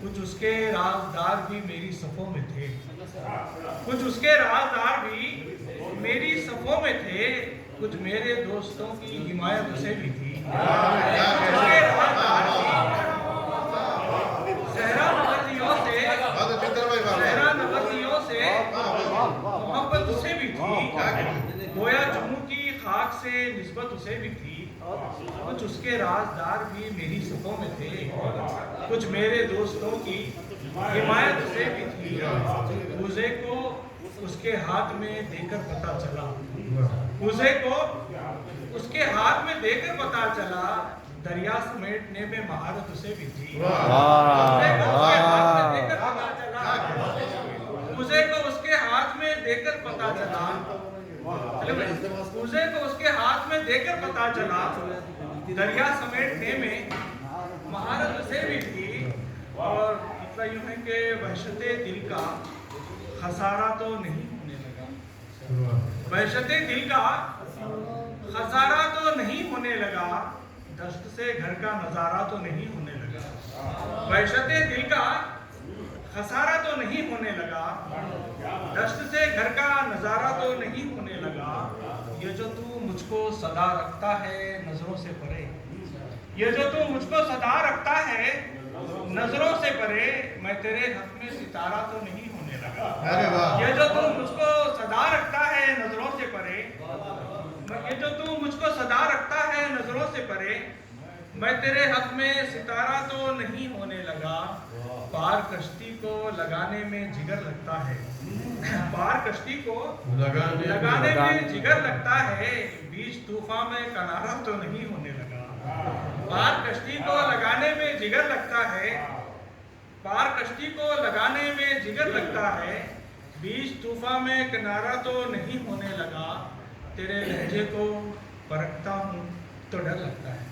कुछ उसके राजदार भी मेरी सफ़ों में थे, कुछ उसके राजदार भी मेरी सफ़ों में थे, कुछ मेरे दोस्तों की हिमायत उसे भी थी। उसके राजदार भी सहरा नवर्दियों से मोहब्बत उसे भी थी, गोया जम्मू की खाक से निस्बत उसे भी थी। कुछ उसके राजदार भी मेरी सफ़ों में थे, कुछ मेरे दोस्तों की हिमायत उसे भी थी। उसे को उसके हाथ में देकर पता चला, उसे को उसके हाथ में देकर पता चला, दरिया समेटने में महारत उसे भी थी। उसे को उसके हाथ में देकर पता चला, उसे को उसके हाथ में देकर पता चला, उसे को उसके हाथ में देकर पता चला, दरिया समेटने में महारत उसे भी थी। और इतना यूं है कि वहशते दिल का खसारा तो नहीं होने लगा, वहशते दिल का खसारा तो नहीं होने लगा, दस्त से घर का नजारा तो नहीं होने लगा। वहशते दिल का खसारा तो नहीं होने लगा, दस्त से घर का नजारा तो नहीं होने लगा। ये जो तू मुझको सदा रखता है नजरों से परे, ये जो तू मुझको सदा रखता है नजरों से परे, मैं तेरे हक में सितारा तो नहीं होने लगा। ये जो तू मुझको सदा रखता है नजरों से परे, ये जो तू मुझको सदा रखता है नजरों से परे, मैं तेरे हक में सितारा तो नहीं होने लगा। पार कश्ती को लगाने में जिगर लगता है, पार कश्ती को लगाने में जिगर लगता है, बीच तूफान में किनारा तो नहीं होने लगा। पार कश्ती को लगाने में जिगर लगता है, पार कश्ती को लगाने में जिगर लगता है, बीच तूफान में किनारा तो नहीं होने लगा। तेरे लहजे को परखता हूँ तो डर लगता है,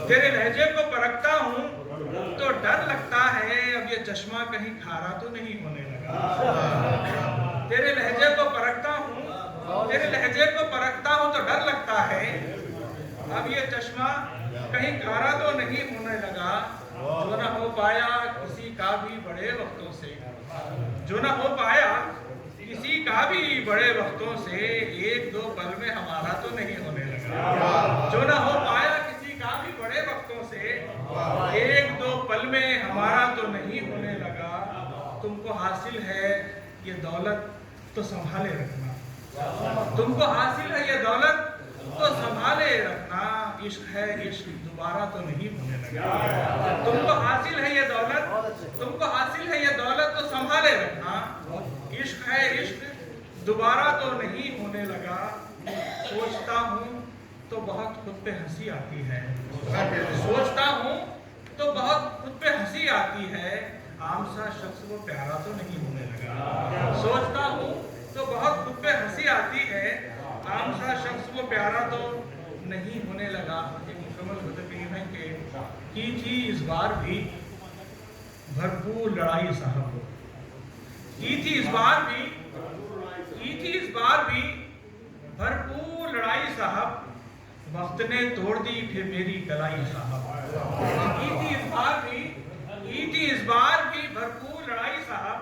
तेरे लहजे को परखता हूँ तो डर लगता है, अब ये चश्मा कहीं खारा तो नहीं होने लगा। तेरे लहजे को परखता हूँ, तेरे लहजे को परखता हूँ तो डर लगता है, अब ये चश्मा कहीं खारा तो नहीं होने लगा। जो ना हो पाया किसी का भी बड़े वक्तों से, जो ना हो पाया किसी का भी बड़े वक्तों से, एक दो पल में हमारा तो नहीं होने लगा। जो ना हो पाया किसी का भी बड़े वक्तों से, एक दो पल में हमारा तो नहीं होने लगा। तुमको हासिल है ये दौलत तो संभाले रखना, तुमको हासिल है ये दौलत तो संभाले रखना। इश्क है इश्क दोबारा तो नहीं होने लगा। तुमको हासिल है ये दौलत, तुमको हासिल है ये दौलत तो संभाले रखना। इश्क है इश्क दोबारा तो नहीं होने लगा। सोचता हूँ तो बहुत खुद पे हंसी आती है, सोचता हूँ तो बहुत खुद पे हंसी आती है, आम सा शख्स वो प्यारा तो नहीं होने लगा। सोचता हूँ तो बहुत खुद पे हंसी आती है, आम सा शख्स वो प्यारा तो नहीं होने लगा। एक मुकम्मल बतकलीम है कि की थी इस बार भी भरपूर लड़ाई साहब, की थी इस बार भी, की थी इस बार भी भरपूर लड़ाई साहब, वक्त ने तोड़ दी फिर मेरी कलाई साहब। की थी इस बार भी, की थी इस बार भी भरपूर लड़ाई साहब,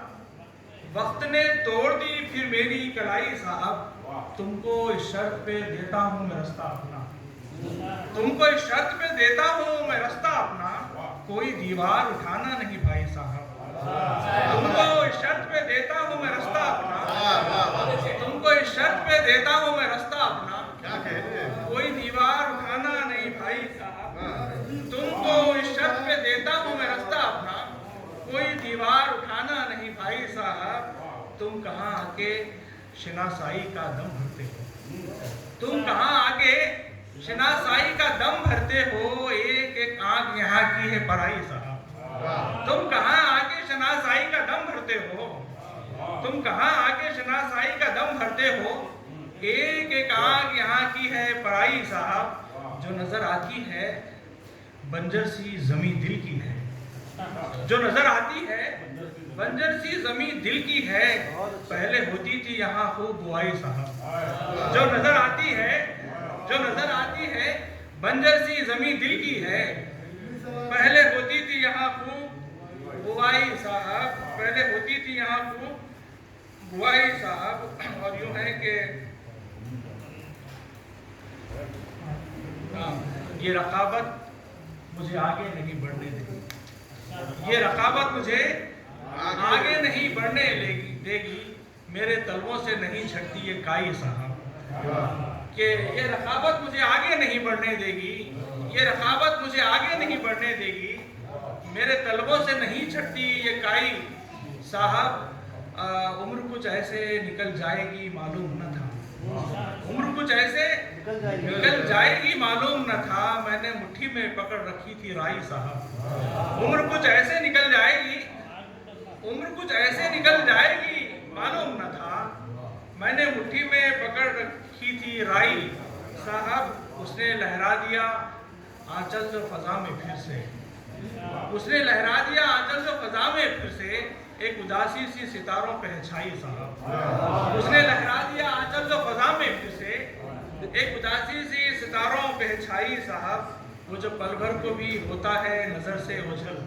वक्त ने तोड़ दी फिर मेरी कलाई साहब। तुमको इस शर्त पे देता हूँ मैं रास्ता अपना, तुमको इस शर्त पे देता हूँ मैं रास्ता अपना, कोई दीवार उठाना नहीं भाई साहब। तुमको इस शर्त पे देता हूँ मैं रास्ता अपना, तुमको इस शर्त पे देता हूँ मैं रास्ता अपना, कोई दीवार उठाना नहीं भाई साहब। तुमको इस शर्त पे देता हूँ मैं रास्ता अपना, कोई दीवार उठाना नहीं भाई साहब। तुम कहाँ आके शनासाई का दम भरते हो, तुम कहाँ आके शनासाई का दम भरते हो, एक एक आंख यहाँ की है पराई साहब। तुम कहाँ आके शनासाई का दम भरते हो, तुम कहाँ आके शनासाई का दम भरते हो, एक एक आंख यहाँ की है पराई साहब। जो नजर आती है बंजर सी जमी दिल की है, जो नजर आती है बंजर सी जमी दिल की है, पहले होती थी यहाँ खूब बुआई साहब। जो नजर आती है, जो नजर आती है बंजर सी जमी दिल की है, पहले होती थी यहाँ खूब बुआई साहब पहले होती थी यहाँ खूब बुआई साहब, और यूँ है कि ये रकाबत मुझे आगे नहीं बढ़ने देगी, ये रकाबत मुझे आगे नहीं बढ़ने देगी, मेरे तलवों से नहीं छटती ये काई साहब, कि ये रकाबत मुझे आगे नहीं बढ़ने देगी, ये रकाबत मुझे आगे नहीं बढ़ने देगी, मेरे तलवों से नहीं छटती ये काई साहब। उम्र कुछ ऐसे निकल जाएगी मालूम न था, उम्र कुछ ऐसे निकल जाएगी मालूम न था, मैंने मुट्ठी में पकड़ रखी थी राई साहब। उम्र कुछ ऐसे निकल जाएगी, उम्र कुछ ऐसे निकल जाएगी मालूम न था, मैंने मुट्ठी में पकड़ रखी थी राई साहब। उसने लहरा दिया आंचल जो फजा में फिर से, उसने लहरा दिया आंचल जो फजा में फिर से, एक उदासी सी सितारों पे छाई साहब। उसने लहरा दिया आंचल जो फजा में फिर से, एक उदासी सी सितारों पे छाई साहब। वो जो पल भर को भी होता है नजर से ओझल,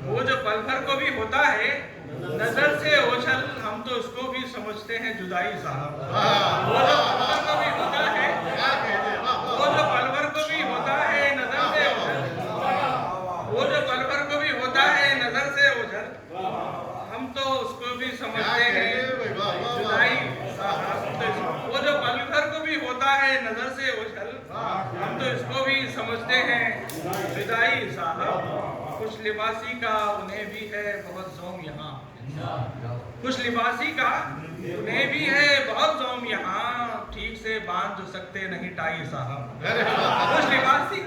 वो जो पल भर को भी होता है नजर से ओझल, हम तो उसको भी समझते हैं जुदाई साहब। वो जो पल भर को भी होता है, वो जो पल भर को भी होता है नजर से ओझल, वो जो पल भर को भी होता है नजर से ओझल, हम तो उसको भी समझते हैं जुदाई साहब। वो जो पल भर को भी होता है नजर से ओझल, हम तो इसको भी समझते हैं जुदाई साहब। खुश लिबासी का उन्हें भी है बहुत ज़ौम यहाँ, खुश लिबासी का उन्हें भी है बहुत ज़ौम यहाँ, ठीक से बांध जो सकते नहीं टाई साहब। खुश लिबासी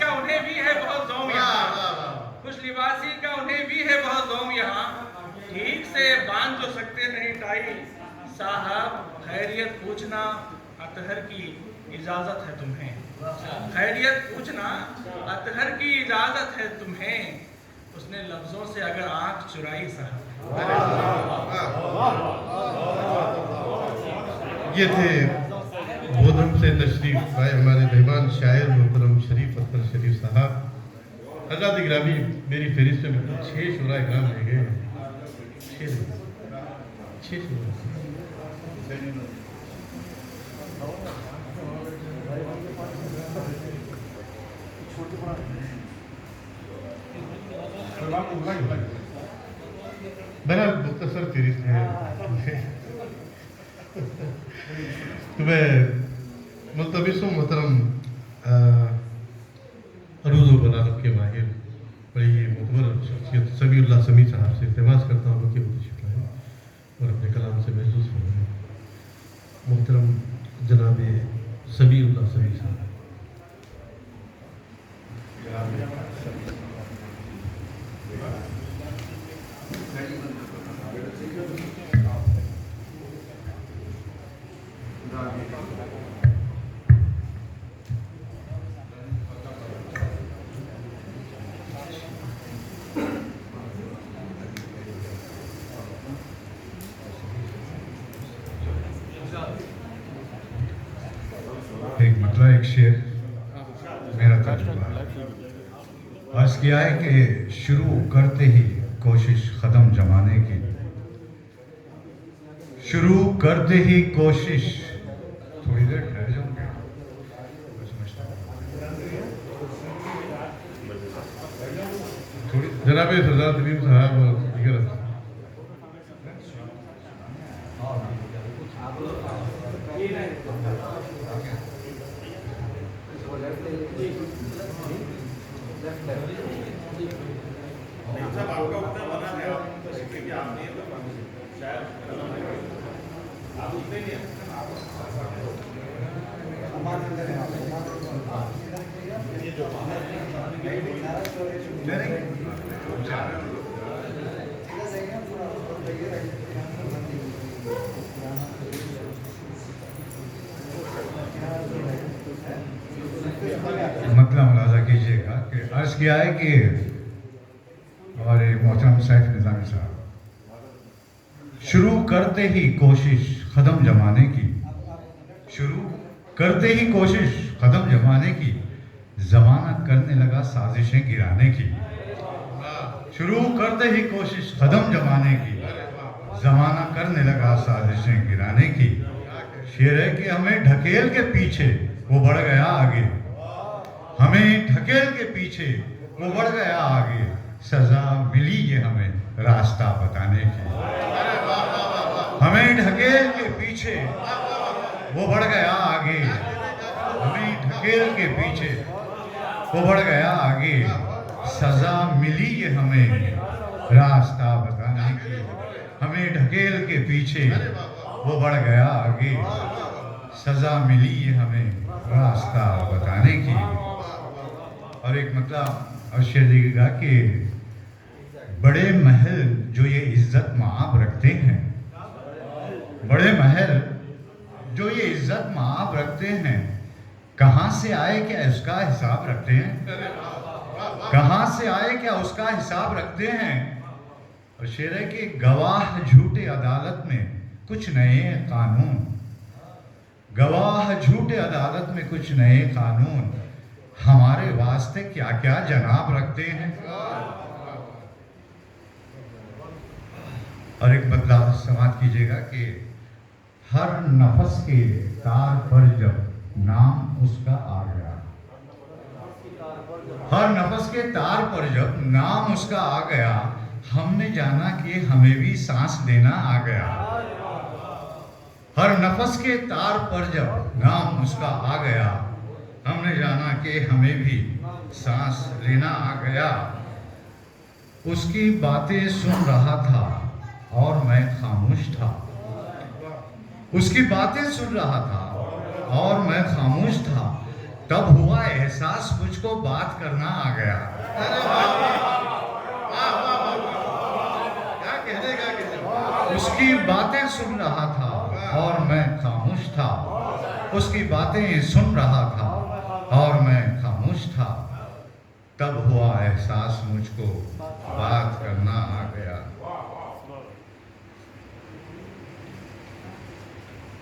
का उन्हें भी है बहुत ज़ौम यहाँ, खुश लिबासी का उन्हें भी है बहुत ज़ौम यहाँ, ठीक से बांध जो सकते नहीं टाई साहब। खैरियत पूछना अतहर की इजाज़त है तुम्हें, खैरियत पूछना अतहर की इजाज़त है तुम्हें, उसने लफ्ज़ों से अगर आंख चुराई साहब। ये थे बोधम से तशरीफ आए हमारे मेहमान शायर मोहतरम शरीफ अख्तर शरीफ साहब। हज़रात गिरामी, मेरी फहरिस्त में 6 शुरा इकराम रह गए हैं, 6 शुरा। बहरहाल मुख्तसर फहरिस्त है। तो मैं मुल्तमिस मोहतरम अरूज़ व बलागत के माहिर बड़ी मुतबर शख्सियत समीउल्लाह समी साहब से इल्तिमास करता हूँ कि वो तशरीफ़ लाएं और अपने कलाम से महसूस फरमाएं। मोहतरम जनाब समीउल्लाह समी साहब। एक मतला एक शेर मेरा तजुर्बा अर्ज किया है कि शुरू करते ही कोशिश कदम जमाने की, शुरू करते ही कोशिश। थोड़ी देर ठहर जाऊंगे, जनाब सरदार तमीम साहब और दीगर मतलब मुलाजा कीजिएगा कि अर्ज किया है कि हमारे मोहतरम सैफ निज़ामी साहब, शुरू करते ही कोशिश कदम जमाने की, शुरू करते ही कोशिश कदम जमाने की, ज़माना करने लगा साजिशें गिराने की। शुरू करते ही कोशिश कदम जमाने की, जमाना करने लगा साजिशें गिराने की। शेर है कि हमें ढकेल के पीछे वो बढ़ गया आगे, हमें ढकेल के पीछे वो बढ़ गया आगे। सजा मिली ये हमें रास्ता बताने की, हमें ढकेल के पीछे वो बढ़ गया आगे, हमें ढकेल के पीछे वो बढ़ गया आगे। सजा मिली ये हमें रास्ता बताने की, हमें ढकेल के पीछे वो बढ़ गया आगे। सजा मिली ये हमें रास्ता बताने की। और एक मतलब अवश्य देगा कि बड़े महल जो ये इज्जत माब रखते हैं, बड़े महल जो ये इज्जत माब रखते हैं, कहाँ से आए क्या उसका हिसाब रखते हैं, कहाँ से आए क्या उसका हिसाब रखते हैं। और शेर है कि गवाह झूठे अदालत में कुछ नए कानून, गवाह झूठे अदालत में कुछ नए कानून, हमारे वास्ते क्या क्या जनाब रखते हैं। और एक बदलाव समाप्त कीजिएगा कि हर नफस के तार पर जब नाम उसका आ गया, हर नफस के तार पर जब नाम उसका आ गया, हमने जाना कि हमें भी सांस लेना आ गया। हर नफस के तार पर जब नाम उसका आ गया, हमने जाना कि हमें भी सांस लेना आ गया। उसकी बातें सुन रहा था और मैं खामोश था, उसकी बातें सुन रहा था और मैं खामोश था। तब हुआ एहसास मुझको बात करना आ गया। क्या कहने का, उसकी बातें सुन रहा था और मैं खामोश था, उसकी बातें सुन रहा था और मैं खामोश था। तब हुआ एहसास मुझको बात करना आ गया।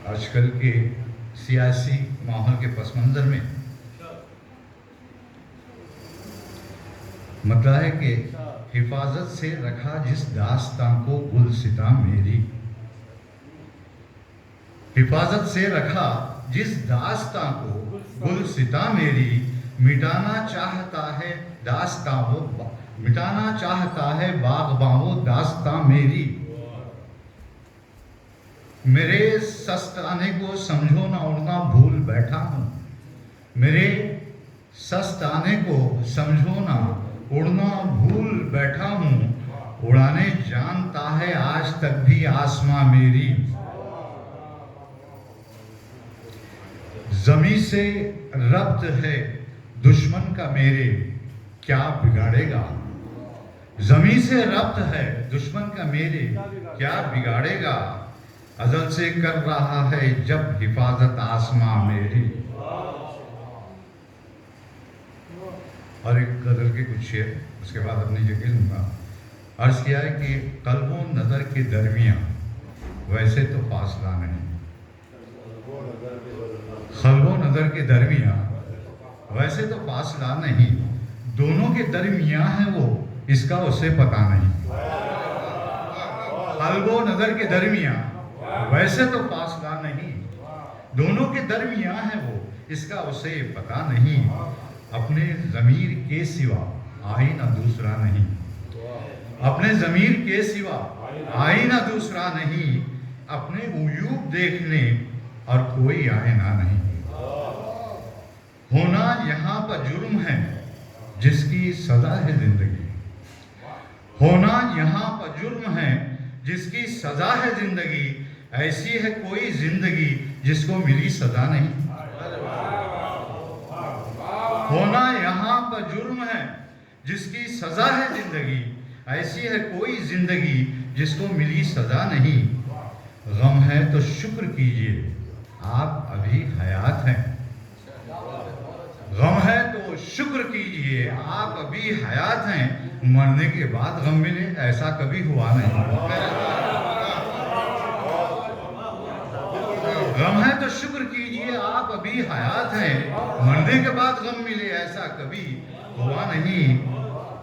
आजकल के सियासी माहौल के पस मंजर में मतलब है कि हिफाजत से रखा जिस दास्तां को गुलसिता मेरी, हिफाजत से रखा जिस दास्तां को गुलसिता मेरी, मिटाना चाहता है दास्तां वो, मिटाना चाहता है बाग़बां वो दास्तां मेरी। मेरे सस्ताने को समझो ना उड़ना भूल बैठा हूँ, मेरे सस्ताने को समझो ना उड़ना भूल बैठा हूँ। उड़ाने जानता है आज तक भी आसमां मेरी। ज़मीं से रब्त है दुश्मन का मेरे, क्या बिगाड़ेगा। ज़मीं से रब्त है दुश्मन का मेरे, क्या बिगाड़ेगा। अज़ल से कर रहा है जब हिफाजत आसमां मेरी। और एक गज़ल के कुछ शेर उसके बाद अपनी जगह लूँगा। अर्ज़ किया है कि कल्बों नज़र के दरमियाँ वैसे तो फासला नहीं, कल्बों नज़र के दरमियाँ वैसे तो फासला नहीं, दोनों के दरमियाँ है वो इसका उसे पता नहीं। कल्बों नज़र के दरमियाँ वैसे तो फासला नहीं, दोनों के दरमियाँ है वो इसका उसे पता नहीं। अपने ज़मीर के सिवा आईना दूसरा नहीं, अपने ज़मीर के सिवा आईना दूसरा नहीं, अपने उयूब देखने और कोई आईना नहीं। होना यहाँ पर जुर्म है जिसकी सजा है जिंदगी, होना यहाँ पर जुर्म है जिसकी सजा है जिंदगी। ऐसी है कोई जिंदगी जिसको मिली सजा नहीं। होना यहाँ पर जुर्म है जिसकी सजा है जिंदगी, ऐसी है कोई जिंदगी जिसको मिली सजा नहीं। गम है तो शुक्र कीजिए आप अभी हयात हैं, गम है तो शुक्र कीजिए आप अभी हयात हैं। मरने के बाद गम मिले ऐसा कभी हुआ नहीं। गम है तो शुक्र कीजिए आप अभी हयात हैं, मरने के बाद गम मिले ऐसा कभी हुआ नहीं।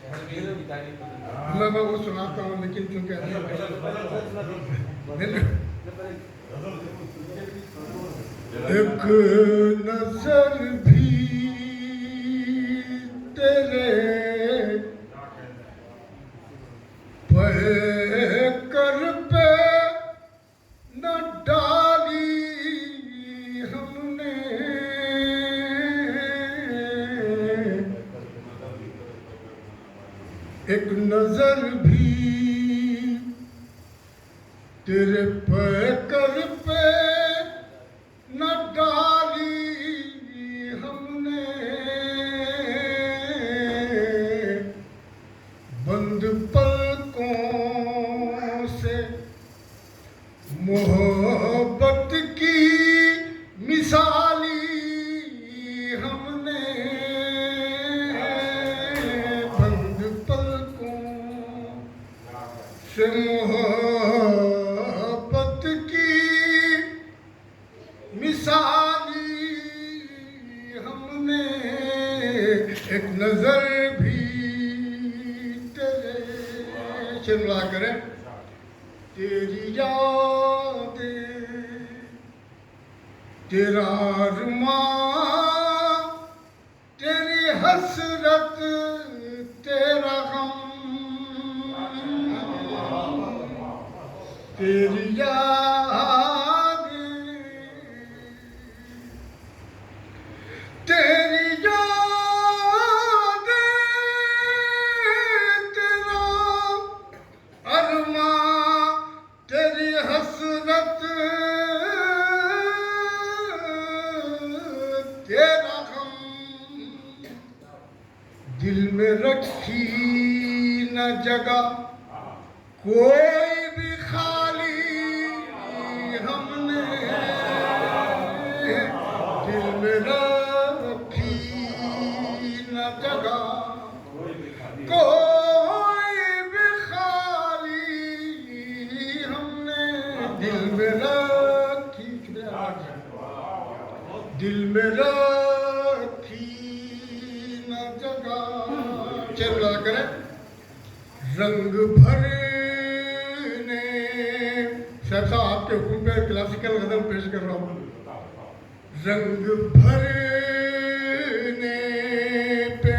मैं वो सुनाता हूँ, लेकिन चूंकि एक नजर भी तेरे कर पे न डाली हमने, एक नजर भी तेरे कर पे न डाली हमने, बंद पलकों से मोहब्बत की मिसाली हमने, बंद पलकों से मोहब्बत की मिसाली हमने, एक नजर भी तेरे चिल्ला करें, तेरी यादें तेरा अरमान तेरी हसरत तेरा गम, तेरी यादें तेरी यादें तेरा अरमान तेरी हसरत तेरा गम, दिल में रखी न जगह कोई भी खाली हमने, दिल में रखी न जगह कोई भी खाली हमने, दिल में रखी, दिल में रखी न जगह, चिल्ला करें, रंग भरने साहब आपके हुक्म पे क्लासिकल गजल पेश कर रहा हूँ, रंग भरने पे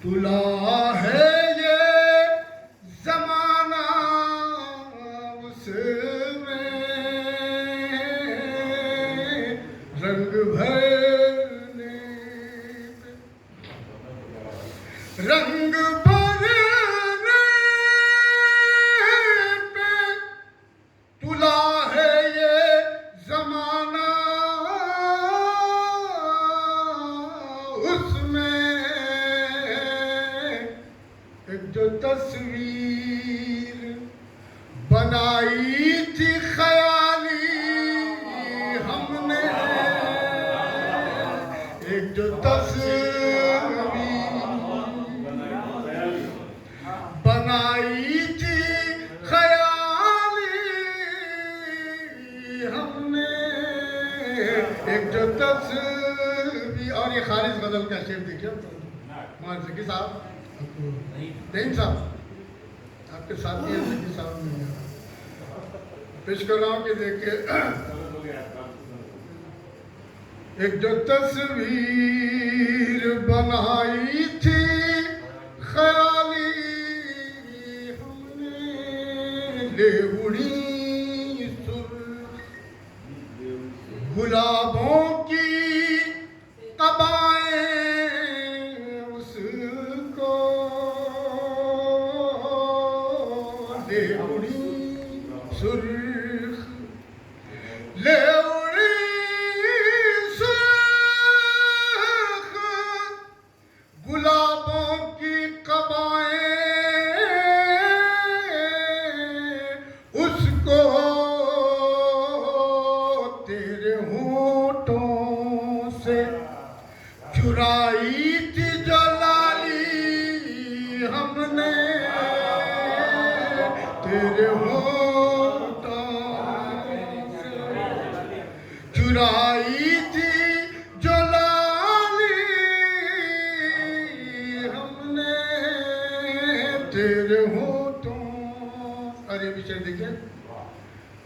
तुला है ये जमाना उसमें, रंग भरने पे, रंग भरने पे तुला है ये जमाना उसमें, एक जो तस्वीर बनाई थी ख्याली हमने, एक जो तस्वीर बनाई थी ख्याली हमने, एक जो तस्वीर, और ये खालिद गजल का शेर देखिए, मान सकी साहब नहीं साहब आपके साथ ही है, सकी साहब नहीं है, पेश कर रहा हूँ कि देखिए, एक जो तस्वीर बनाई थी ख्याली हमने, ले उड़ी सुर्ख गुलाबों की कबाएं उसको, ले उड़ी सुर्ख ले उड़ी सुर्ख गुलाबों की कबाएं उसको, तेरे होठों से चुराई थी जो लाली हमने, तेरे होठों से चुराई थी जो लाली हमने,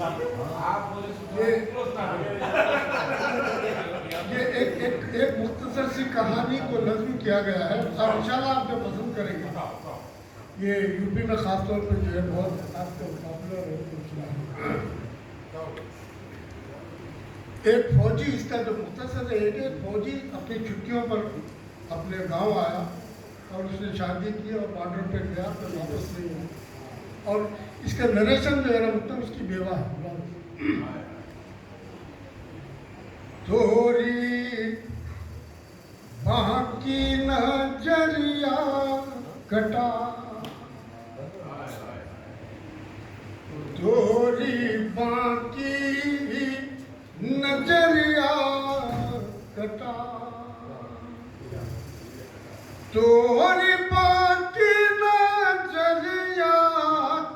ये एक मुख्तसर सी कहानी को नज़्म किया गया है और इंशाल्लाह आप जो पसंद करेंगे। ये यूपी में ख़ास तौर पर जो है बहुत आपको पॉपुलर है। एक फौजी, इसका जो मुख्तसर है, एक फौजी अपनी छुट्टियों पर अपने गांव आया और उसने शादी की और बॉर्डर पे गया, फिर वापस नहीं हुआ। और इसका नरेशन जो है ना, मतलब उसकी बेवा है। थोड़ी बाकी नजरिया कटा, थोड़ी बाकी नजरिया कटा, थोड़ी बाकी नजरिया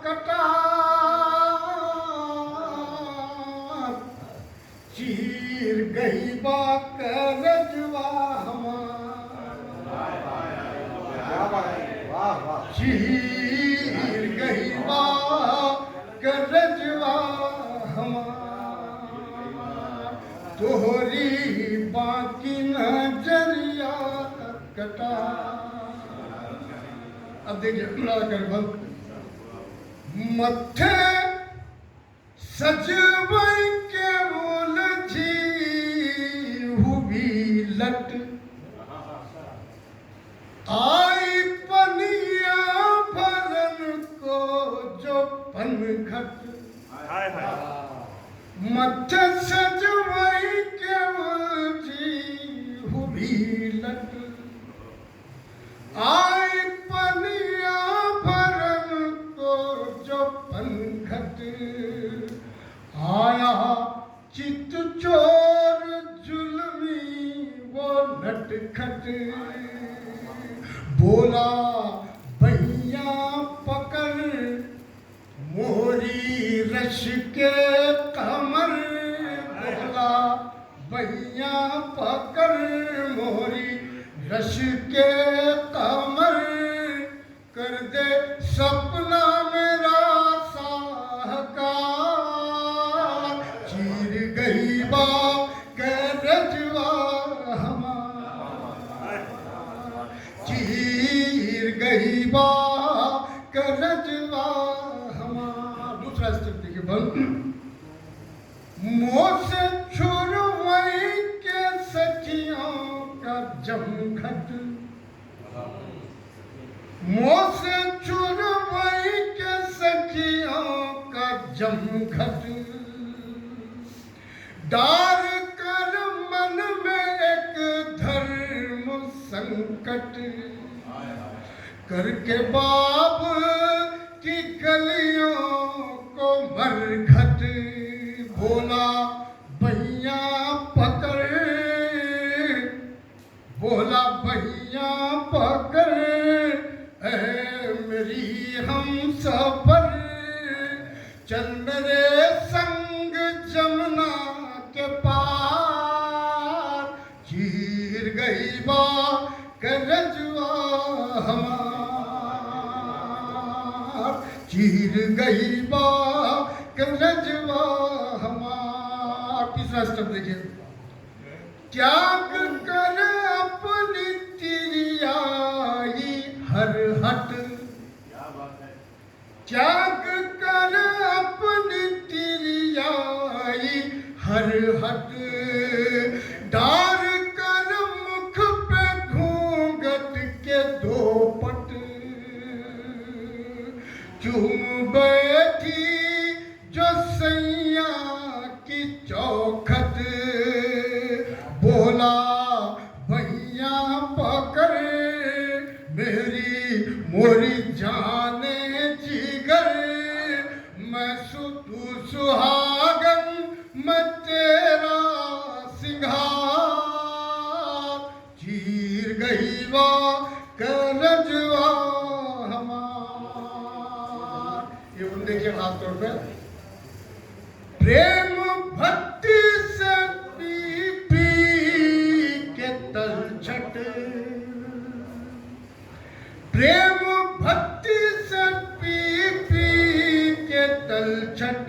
कटा, चीर गई बाकरजवा चीर गई बाकरजवा तोहरी बाकी नजरिया कटा। अब देखिए कर मथे सजवई के उलझी हुई लट, आई पनिया भरन को जो पनघट, मथे सजवई के उलझी हुई लट, आई पनिया भरन को जो पनघट, आया चित चोर जुल्मी वो नटखट, बोला भैया पकड़ मोरी रश के कमर, बोला भैया पकड़ मोरी रश के कमर, कर दे सपना मेरा साहकार, चीर गई बा के रजवा हमार, चीर गई बा के रजवा हमार। दूसरा स्टेप देखिए बल, मुँह से छुरवई के सखियों का जमघट, मुँह से छुरवई के सखियों का जमघट, डार कर मन में एक धर्म संकट, करके बाप की गलियों को मरघट, बोला भैया पकड़, बोला भैया पकड़ मेरी हम सफर, चल मेरे संग जमुना के पार, चीर गई बा करजवा हमार, चीर गई बा करजवा हमार। तीसरा स्टेप देखिए, त्याग कर अपनी तिरियाई हर हट, त्याग कर अपनी तिरियाई हर हट, डार कर मुख पे घूंघट के दो पट, चूम बैठी जो सैया की चौखट, बोला भैया पकड़ मेरी मोरी जाने जिगर, मैं तू सुहागन मैं तेरा सिंगार, चीर गई वा करजवा हमार। ये उन देखिए खास तौर पे प्रेम भक्ति से पी पी के तलछट, प्रेम भक्ति से पी पी के तलछट,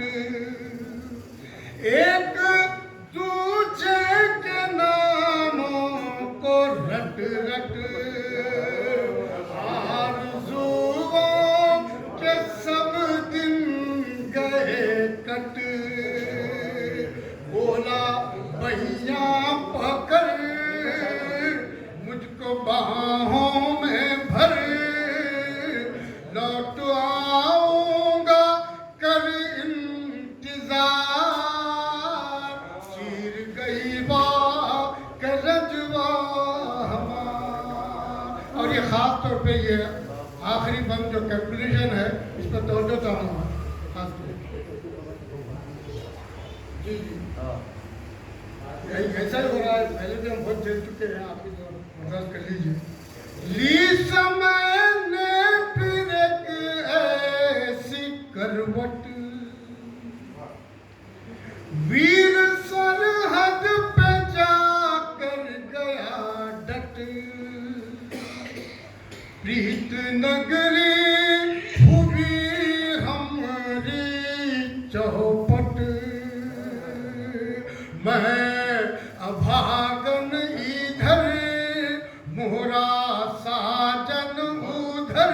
रस्सियां पकड़ मुझको बाहों में भर, लौट आऊंगा कर इंतजार, चीर गई बात रजवा हमार। और ये खास तौर पे ये आखिरी बंद जो कैलकुलेशन है इस पर तवज्जो चाहूँगा खास तौर पे। जी जी ऐसा ही हो रहा है, पहले भी हम बहुत झेल चुके हैं, आप भी जो बर्दाश्त कर लीजिए। ली समय ने फिर एक ऐसी करवट, वीर सरहद पे जाकर गया डट, प्रीत नगरी हुई हमारी चौपट, मैं अभागन इधर मोहरा साजन उधर,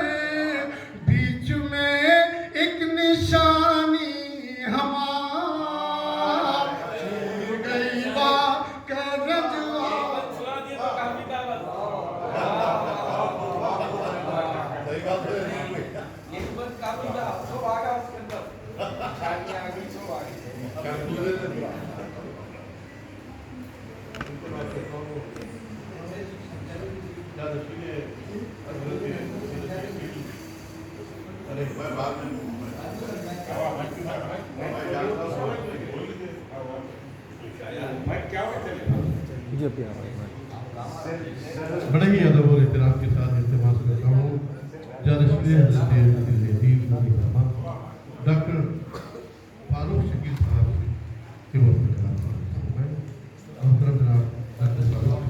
बीच में एक निशानी हमार, चूर गई बा के रजवा। बड़े ही अदब और एहतराम के साथ इल्तिमास करता हूँ डॉक्टर फारूक शकील साहब से वो अपने कलाम मोहतरम जनाब डॉक्टर फारूक।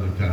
2-4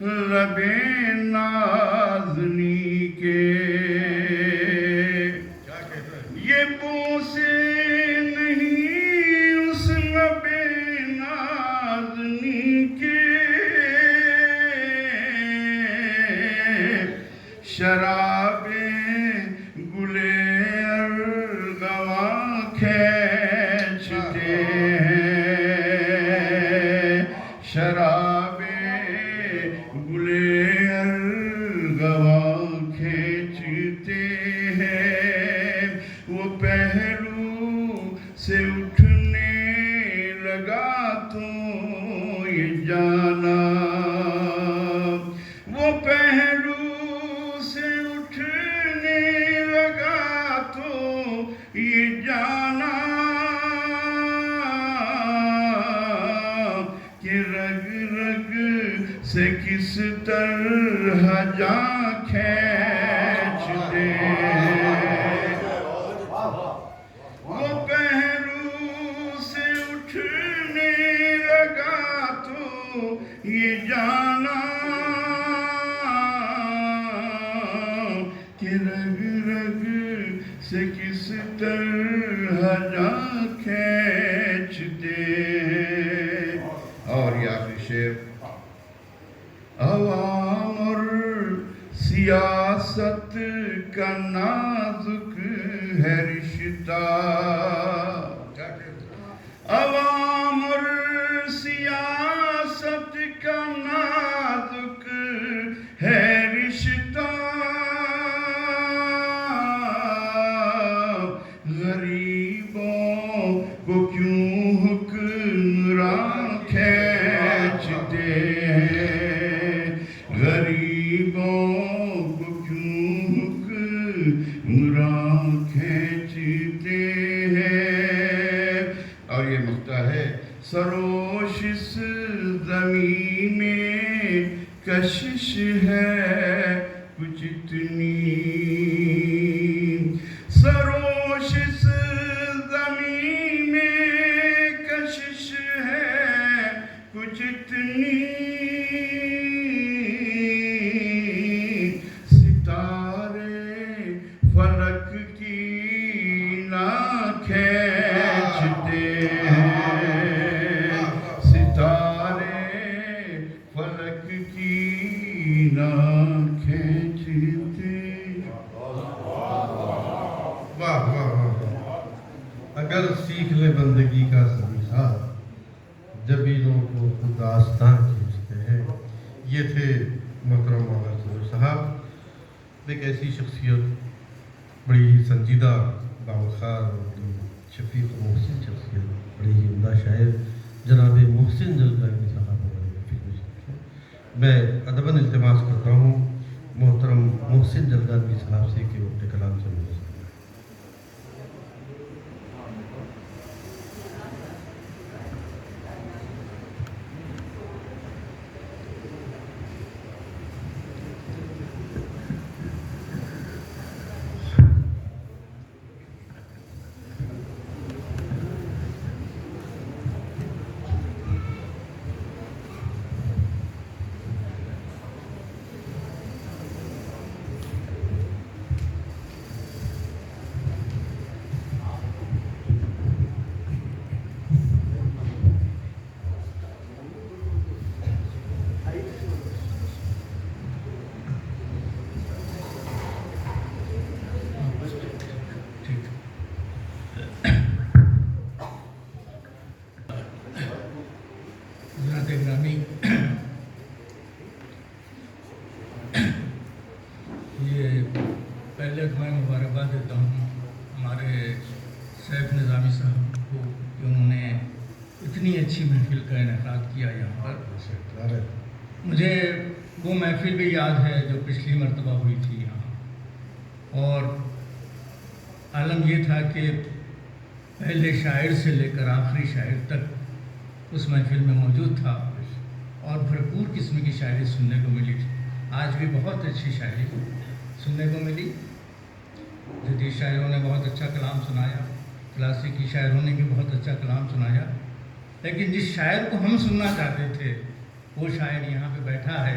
लबे नाज़नी के ये बोसे नहीं उस लबे नाज़नी के शराबे गुले अरगवा खींचते हैं शराबे गुले अरगवा खींचते हैं वो पहलू से उठने लगा तो ये जाना वो पहलू से उठने लगा तो ये जाना कि रग रग से किस तरह जा खींचते वो पहलू से उठने लगा तो ये जाना कि रग रग से किस तरह जा खींचते हैं। और ये आखिरी शेर अवाम और सियासत का नाजुक है रिश्ता अवाम और सियासत का नाजुक है रिश्ता गरीबों को क्यों हुक्मरान खींचते हैं गरीबों को क्यों हुक्मरान खींचते हैं। और ये मक्ता है सरोश इस ज़मीन में कशिश है कुछ इतनी सरोश इस ज़मीन में कशिश है कुछ इतनी सितारे फलक की ना खींचते हैं सितारे फलक की ना खींचते। वाह वाह वाह अगर सीख ले बंदगी का सलीका जब इन को खुद दास्तां खींचते हैं। ये थे मोहतरम मौलाना सरूर साहब एक ऐसी शख्सियत बड़ी ही संजीदा बावखार और बड़ी शफीक मोहसिन शख्सियत बड़ी ही उम्दा शायर जनाब मोहसिन जलगावी साहब हमारे महफिल में शरीक हैं। मैं अदबन इल्तिमास करता हूँ मोहतरम मोहसिन जलगावी साहब से कि वो अपने कलाम से मुझे ग्रामी ये पहले तो मैं मुबारकबाद देता हूँ हमारे सैफ निज़ामी साहब को कि उन्होंने इतनी अच्छी महफिल का इनेकाद किया यहाँ पर। मुझे वो महफिल भी याद है जो पिछली मरतबा हुई थी यहाँ और आलम ये था कि पहले शायर से लेकर आखिरी शायर तक उस महफिल में मौजूद था और भरपूर किस्म की शायरी सुनने को मिली थी। आज भी बहुत अच्छी शायरी सुनने को मिली। जदीद शायरों ने बहुत अच्छा कलाम सुनाया, क्लासिकी शायरों ने भी बहुत अच्छा कलाम सुनाया, लेकिन जिस शायर को हम सुनना चाहते थे वो शायर यहाँ पे बैठा है